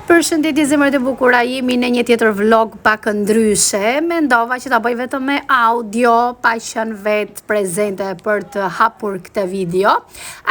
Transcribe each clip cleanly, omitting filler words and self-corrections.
Përshëndetje zemrat e bukura, jemi në një tjetër vlog pak ndryshe. Mendova që ta bëj vetëm me audio, pa qenë vetë prezente për të hapur këtë video.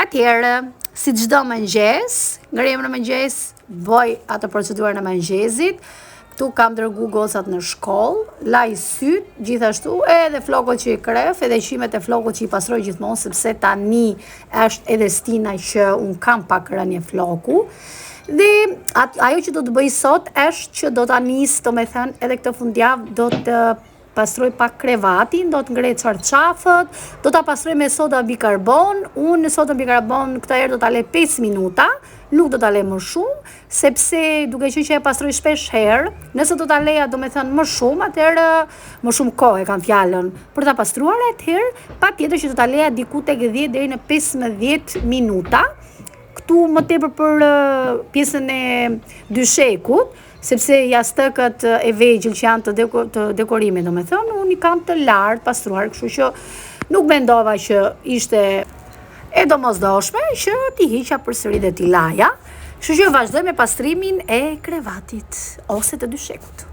Atëherë, si çdo mëngjes, ngrem në mëngjes, bëj atë procedurën e mëngjesit. Këtu kam dërgu gocat në shkollë, laj syt, gjithashtu edhe flokët që i kref, edhe qimet e flokët që i pastroj gjithmonë, sepse tani është edhe stina që unë kam pak rënje floku. Dhe ajo që do të bëj sot është që do të anis, do me thënë, edhe këtë fundjavë do të pastroj pak krevatin, do të ngrej çarçafët, do të pastroj me soda bikarbon. Unë në soda bikarbon këtë herë do të ale 5 minuta, nuk do të ale më shumë, sepse duke që e pastroj shpesh herë, nëse do të aleja do me thënë më shumë, atëherë më shumë kohë e kam fjallën për të pastruar, atëherë pa tjetër që do të aleja diku tek 10 deri në 15 minuta. Këtu më tepër për pjesën e dyshekut, sepse jastëkët e vegjël që janë të dekorimit, do me thënë, unë i kam të lartë pastruar, kështu që nuk mendova që ishte e domosdoshme që t'i hiqa përsëri dhe t'i laja, kështu që vazhdoj me pastrimin e krevatit ose të dyshekut.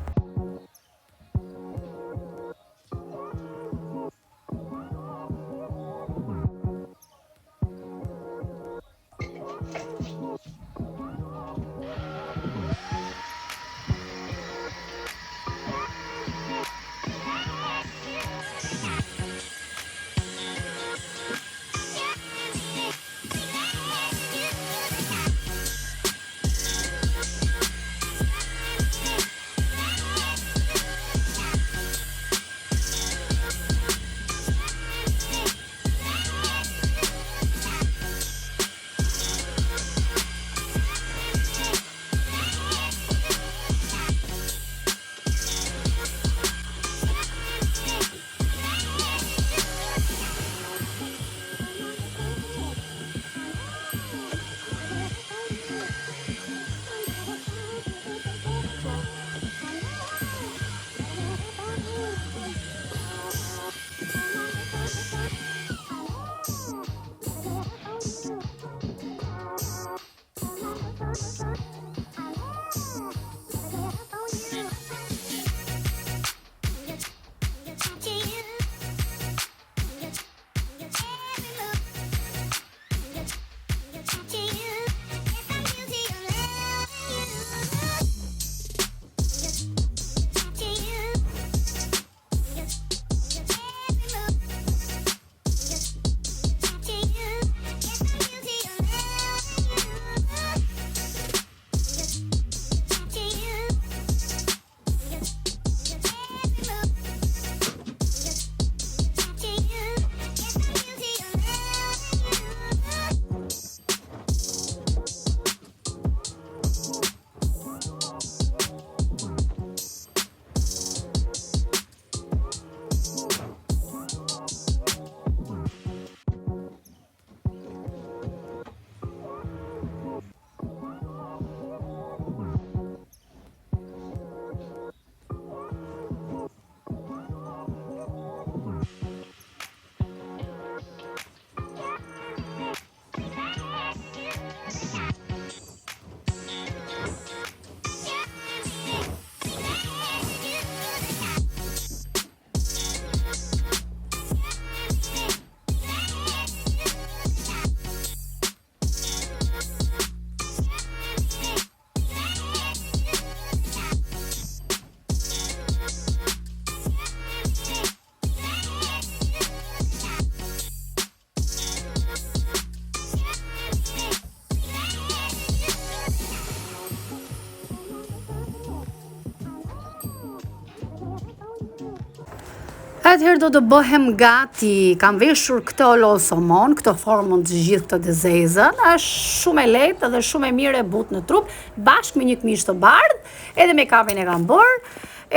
Atëherë do të bëhem gati, kam veshur këtë olosomon, këtë formën të gjithë të dezezën, është shumë e lehtë dhe shumë e mirë e butë në trup, bashkë me një këmishë të bardhë, edhe me kapin e kam bërë,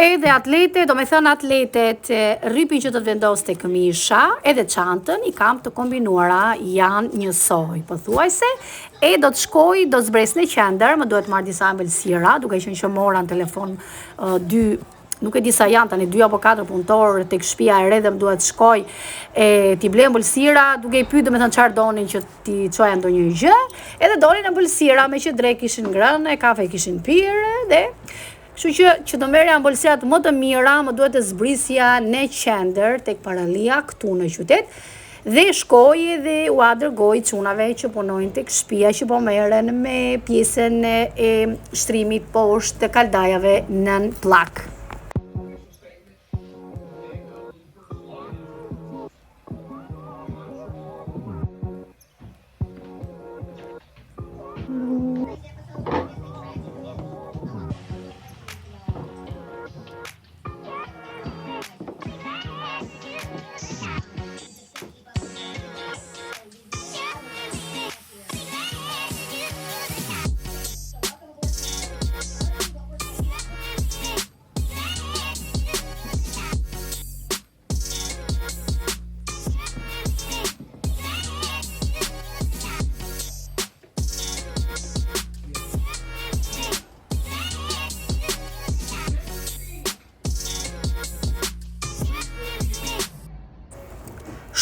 edhe atlete, do me thënë atletet, rripin që të vendos të këmisha, edhe çantën, i kam të kombinuara, janë njësoj, pothuajse, e do të shkoj, do të zbres në qendër, më duhet marrë disa ëmbëlsira, duke qenë që mora në telefon 2 nuk e di sa janë tani 2 apo 4 punëtorë tek shtëpia e re dhe më duhet shkoj ti blej ëmbëlsira duke i pyetur domethënë çfarë donin që ti çoja ndonjë gjë, edhe donin ëmbëlsira me që drek kishin ngrënë, kafe kishin pirë dhe kështu që të merrja ëmbëlsirat më të mira, më duhet të zbrisja në qendër tek paralia këtu në qytet. Dhe shkoj dhe u dërgoj çunave që punojnë tek shtëpia që po merren me pjesën e shtrimit poshtë të kaldajave nën pllak.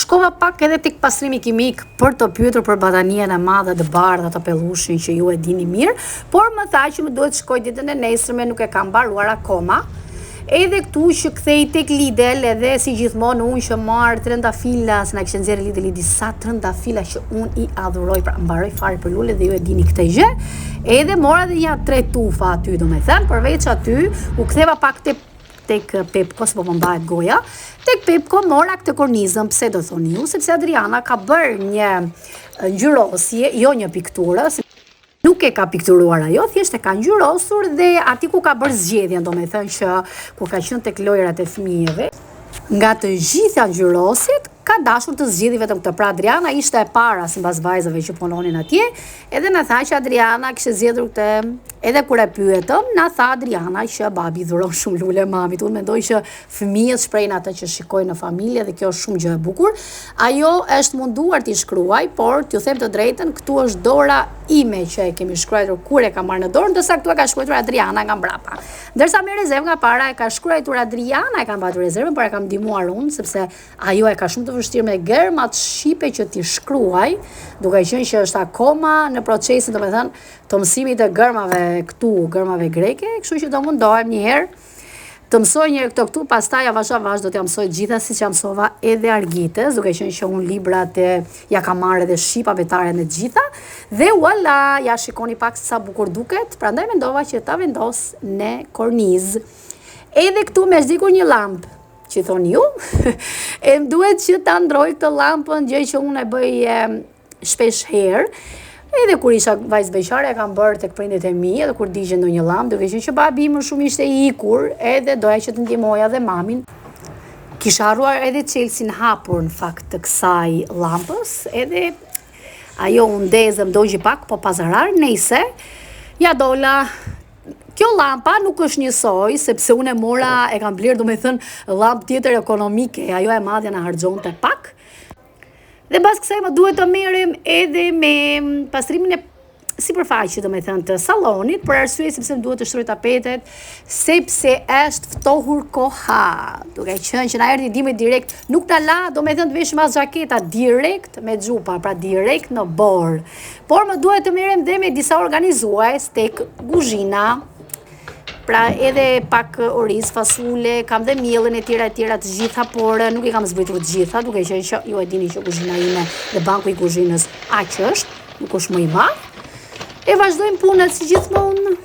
Shkova pak edhe tek pastrimi kimik për të pyetur për batanien e madhe të bardhë të pellushin që ju e dini mirë, por më tha që më duhet shkoj ditën e nesërme, nuk e kam mbaruar akoma. Edhe këtu që kthej tek Lidl, edhe si gjithmonë unë që marr trëndafila, se na kishin nxjerrë Lidli sa trëndafila që unë i adhuroj, pra mbaroj fare për lule dhe ju e dini këtë gjë. Edhe mora edhe ja 3 tufa aty, domethënë, përveç aty u ktheva pak tek Pepko, se po më mbahet goja. Tek Pepko mora këtë kornizën, pse do thoni ju, sepse Adriana ka bërë një ngjyrosje, jo një pikturë, nuk e ka pikturuar ajo, thjesht e ka ngjyrosur dhe aty ku ka bërë zgjedhjen, domethënë që kur ka qenë tek lojrat e fëmijëve, nga të gjitha ngjyrosjet ka dashur të zgjidhë vetëm këtë. Pra Adriana ishte e para sipas vajzave që punonin atje, edhe na tha që Adriana kishte zgjedhur këtë. Edhe kur e pyetëm, na tha Adriana që babi dhuron shumë lule mamit. Unë mendoj që fëmijët shprehin atë që shikojnë në familje dhe kjo është shumë gjë e bukur. Ajo është munduar t'i shkruaj, por t'ju them të drejtën, këtu është dora ime që e kemi shkruar kur e ka marrë në dorë, ndërsa këtu e ka shkruar Adriana nga mbrapa. Ndërsa me rezervë nga para e ka shkruar Adriana, e ka mbajtur rezervën, por e kam ndihmuar unë sepse ajo e ka shumë të vështirë me gërmat shqipe që t'i shkruaj, duke qenë që është akoma në procesin, domethënë, të mësimit të gërmave këtu, gërmave greke, kështu që do mundohem një herë të mësoj një herë këto këtu, pastaj avash do t'ja mësoj gjitha siç ja mësova edhe Argitës, duke qenë që unë librat ja kam marrë edhe shqipa vetare në gjitha, dhe uala, ja shikoni pak sa bukur duket, prandaj mendova që ta vendos në kornizë. Edhe këtu me zdikur një lampë, që thoni ju, e më duhet që ta ndroj këtë lampën, gjë që unë e bëj shpesh herë. Edhe kur isha vajzë beqare, e kam bërë tek prindit e mi, edhe kur digje ndonjë lampë, duke qenë që babi më shumë ishte i ikur, edhe doja që të ndihmoja dhe mamin. Kisha harruar edhe çelësin hapur në fakt të kësaj lampës, edhe ajo u ndezë më dogji pak, po pazarar, nejse, ja dola. Kjo lampa nuk është njësoj, sepse unë e mora, e kam blerë, domethënë, lampë tjetër ekonomike, ajo e madhja na harxonte pak. Dhe pas kësaj më duhet të merrem edhe me pastrimin e sipërfaqit, domethënë, të sallonit, për arsye sepse më duhet të shtroj tapetet, sepse është ftohur koha. Duke qenë që na erdhi dimri direkt, nuk ta la, domethënë të veshim as xhaketa direkt me xhupa, pra direkt në borë. Por më duhet të merrem dhe me disa organizues tek kuzhina. Pra edhe pak oriz, fasule, kam dhe miellin e tjera të gjitha, por nuk i kam zbritur të gjitha, duke qenë që ju e dini që kuzhina ime dhe banku i kuzhinës aq është, nuk është më i madh. E vazhdojmë punët si gjithmonë.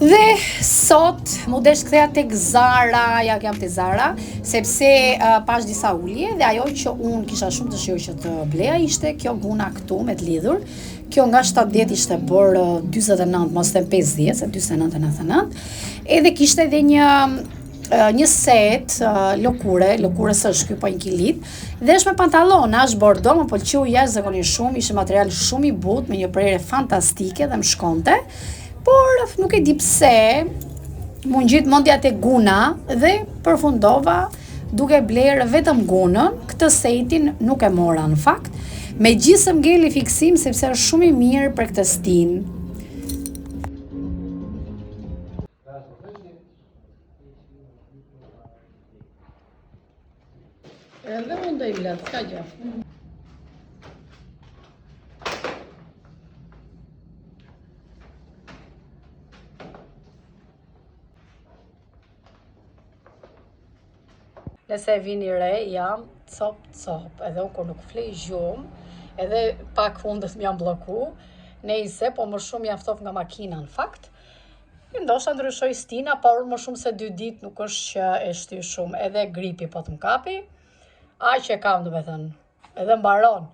Dhe sot mu desh ktheja tek Zara, ja jam te Zara, sepse pash disa ulje dhe ajo që unë kisha shumë dëshirë që të bleja ishte kjo guna këtu me të lidhur. Kjo nga 70 ishte bërë 49, mos them 50, se 49,99. Edhe kishte edhe një set lëkure së shky po 1 kilit dhe është me pantallona, është bordo, më pëlqeu jashtëzakonisht shumë, ishte material shumë i butë me një prerje fantastike dhe më shkonte. Por nuk e di pse mu ngjit mendja te guna dhe përfundova duke blerë vetëm gunën. Këtë setin nuk e mora në fakt. Megjithëse më ngeli fiksim sepse është shumë i mirë për këtë stin. Edhe unë do i blet, ka gjë. Nëse vini re, jam cop, edhe unë kur nuk flej gjumë, edhe pak fundës m'jam bloku, nejse, po më shumë jaftof nga makina në fakt. Ndoshta ndryshoj stina, por më shumë se 2 ditë nuk është që e shty shumë, edhe gripi po të m'kapi, aq e kam do me thënë, edhe mbaron.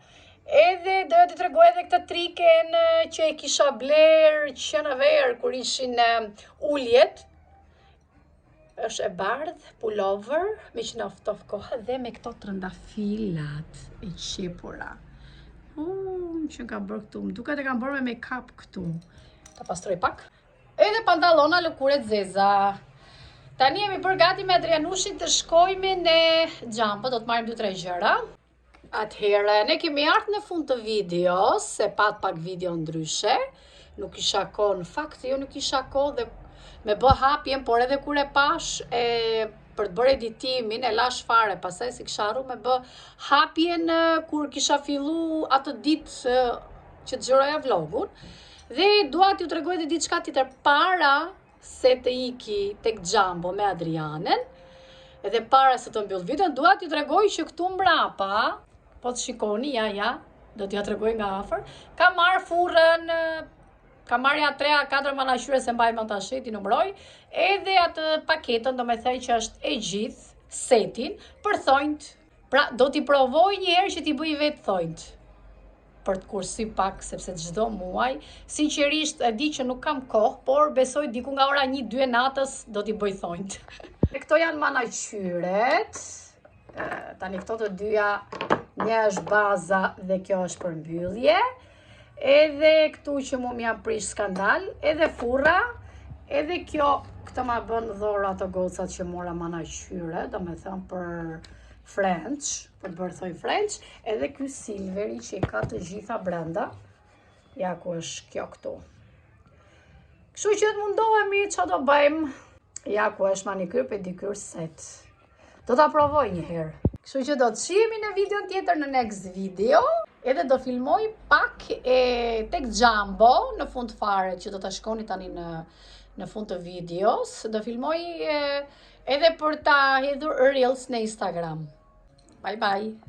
Edhe doja t'i tregoj edhe këtë triken që e kisha bler që në verë kur ishin uljet. Është e bardh, pullover, me që naftof kohë dhe me këto trëndafilat e qepura. Që ka bërë këtu, më duket e kam bërë me make-up këtu. Ta pastroj pak. Edhe pantallona lëkure zeza. Tani jemi bërë gati me Adrianushin të shkojmë në Jumbo, do të marrim 2-3 gjëra. Atëherë, ne kemi ardhur në fund të videos, se pat pak video ndryshe. Nuk isha kohë, në fakt jo nuk isha kohë dhe me bë hapjen, por edhe kur e pash për të bërë editimin e lash fare, pastaj si kisha harru me bë hapjen kur kisha fillu atë ditë që të xhiroja vlogun. Dhe dua t'ju tregoj edhe diçka tjetër para se të iki tek Jumbo me Adrianen. Edhe para se të mbyll videon, dua t'ju tregoj që këtu mbrapa, po të shikoni, do t'ja tregoj nga afër, kam marrë furrën. Kam marrja 3-4 manaqyre se mbaj mend tash ti numëroj, edhe atë paketën, do me thënë që është e gjithë setin për thonjt. Pra do t'i provoj një herë që t'i bëj vetë thonjt. Për të kursy pak sepse çdo muaj, sinqerisht e di që nuk kam kohë, por besoj diku nga ora 1-2 e natës do t'i bëj thonjt. Këto janë manaqyret. Tani këto të dyja, një është baza dhe kjo është përmbyllje. Edhe këtu që mu m'ja prish skandal, edhe furra, edhe kjo, këtë ma bën dhorë ato gocat që mora manaqyre, do me thëmë për French, për të bërë thoj French, edhe ky silveri që i ka të gjitha brenda, ja ku është kjo këtu. Kështu që të mundohemi që do bëjmë, ja ku është manikyr, pedikyr, set. Do t'a provoj një herë. Kështu që do të shihemi në videon tjetër në next video. Edhe do filmoj pak tek Jumbo në fund fare që do ta shikoni tani në fund të videos. Do filmoj edhe për ta hedhur reels në Instagram. Bye bye.